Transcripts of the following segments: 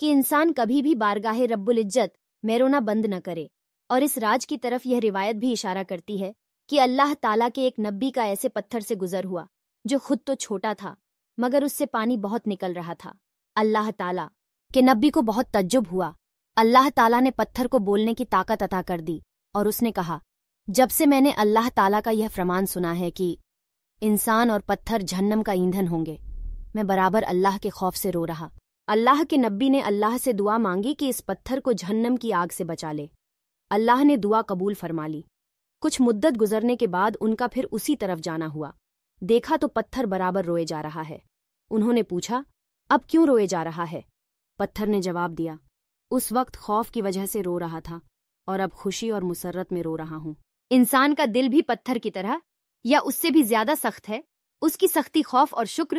کہ انسان کبھی بھی بارگاہ رب العزت میں رونا بند نہ کرے، اور اس راج کی طرف یہ روایت بھی اشارہ کرتی ہے کہ اللہ تعالیٰ کے ایک نبی کا ایسے پتھر سے گزر ہوا جو خود تو چھوٹا تھا مگر اس سے پانی بہت نکل رہا تھا۔ اللہ تعالیٰ کے نبی کو بہت تعجب ہوا۔ اللہ تعالیٰ نے پتھر کو بولنے کی طاقت عطا کر دی اور اس نے کہا، جب سے میں نے اللہ تعالیٰ کا یہ فرمان سنا ہے کہ انسان اور پتھر جہنم کا ایندھن ہوں گے، میں برابر اللہ کے خوف سے رو رہا۔ اللہ کے نبی نے اللہ سے دعا مانگی کہ اس پتھر کو جہنم کی آگ سے بچا لے۔ اللہ نے دعا قبول فرما لی۔ کچھ مدت گزرنے کے بعد ان کا پھر اسی طرف جانا ہوا۔ دیکھا تو پتھر برابر روئے جا رہا ہے۔ انہوں نے پوچھا، اب کیوں روئے جا رہا ہے؟ پتھر نے جواب دیا، اس وقت خوف کی وجہ سے رو رہا تھا اور اب خوشی اور مسرت میں رو رہا ہوں۔ انسان کا دل بھی پتھر کی طرح یا اس سے بھی زیادہ سخت ہے۔ اس کی سختی خوف اور شکر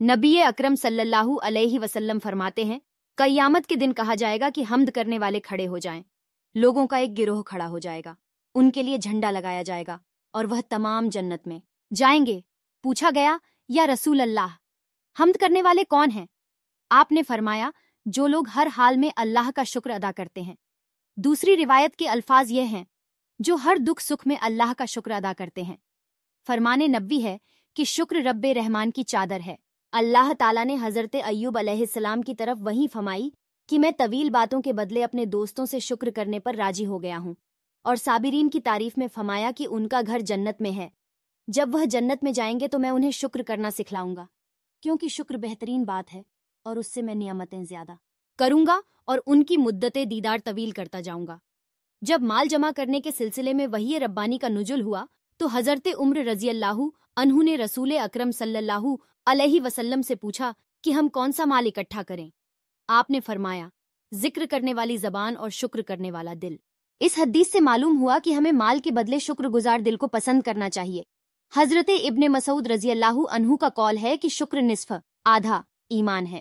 نبی اکرم صلی اللہ علیہ وسلم فرماتے ہیں، قیامت کے دن کہا جائے گا کہ حمد کرنے والے کھڑے ہو جائیں۔ لوگوں کا ایک گروہ کھڑا ہو جائے گا، ان کے لیے جھنڈا لگایا جائے گا اور وہ تمام جنت میں جائیں گے۔ پوچھا گیا، یا رسول اللہ، حمد کرنے والے کون ہیں؟ آپ نے فرمایا، جو لوگ ہر حال میں اللہ کا شکر ادا کرتے ہیں۔ دوسری روایت کے الفاظ یہ ہیں، جو ہر دکھ سکھ میں اللہ کا شکر ادا کرتے ہیں۔ فرمان نبوی ہے کہ شکر رب رحمان کی چادر ہے۔ اللہ تعالیٰ نے حضرت ایوب علیہ السلام کی طرف وحی فرمائی کہ میں طویل باتوں کے بدلے اپنے دوستوں سے شکر کرنے پر راضی ہو گیا ہوں، اور صابرین کی تعریف میں فرمایا کہ ان کا گھر جنت میں ہے۔ جب وہ جنت میں جائیں گے تو میں انہیں شکر کرنا سکھلاؤں گا، کیونکہ شکر بہترین بات ہے اور اس سے میں نعمتیں زیادہ کروں گا اور ان کی مدت دیدار طویل کرتا جاؤں گا۔ جب مال جمع کرنے کے سلسلے میں وحی ربانی کا نزول ہوا تو حضرت عمر رضی اللہ عنہ نے رسول اکرم صلی اللہ علیہ وسلم سے پوچھا کہ ہم کون سا مال اکٹھا کریں؟ آپ نے فرمایا، ذکر کرنے والی زبان اور شکر کرنے والا دل۔ اس حدیث سے معلوم ہوا کہ ہمیں مال کے بدلے شکر گزار دل کو پسند کرنا چاہیے۔ حضرت ابن مسعود رضی اللہ عنہ کا قول ہے کہ شکر نصف آدھا ایمان ہے۔